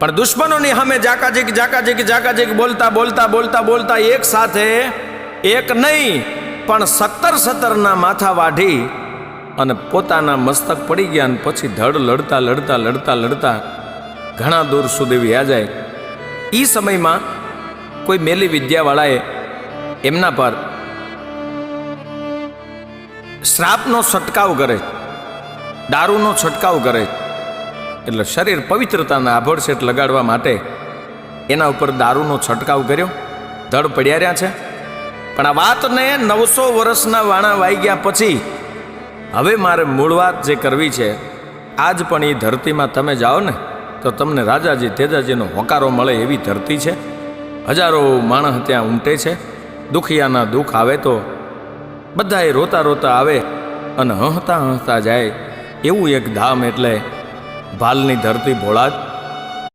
પણ દુશ્મનોની સામે જાકાજીક બોલતા બોલતા બોલતા બોલતા એક સાથે એક નહીં પણ 17 માથા વાઢી અને પોતાના મસ્તક પડી ગયા. અને પછી ધડ લડતા લડતા લડતા લડતા ઘણા દૂર સુધી વ્યા જાય. એ સમયમાં કોઈ મેલી વિદ્યાવાળાએ એમના પર શ્રાપનો છંટકાવ કરે, દારૂનો છંટકાવ કરે. એટલે શરીર પવિત્રતાના આભડસેટ લગાડવા માટે એના ઉપર દારૂનો છંટકાવ કર્યો. ધડ પડ્યા રહ્યા છે. પણ આ વાતને 900 વર્ષના વાણા વાઈ ગયા પછી હવે મારે મૂળ વાત જે કરવી છે, આજ પણ એ ધરતીમાં તમે જાઓ ને તો તમને રાજાજી તેજાજીનો હોકારો મળે એવી ધરતી છે. હજારો માણસ ત્યાં ઉમટે છે. દુખિયાના દુઃખ આવે તો બધાએ રોતા રોતા આવે અને હસતા હસતા જાય. એવું એક ધામ એટલે ભાલની ધરતી ભોળાજ.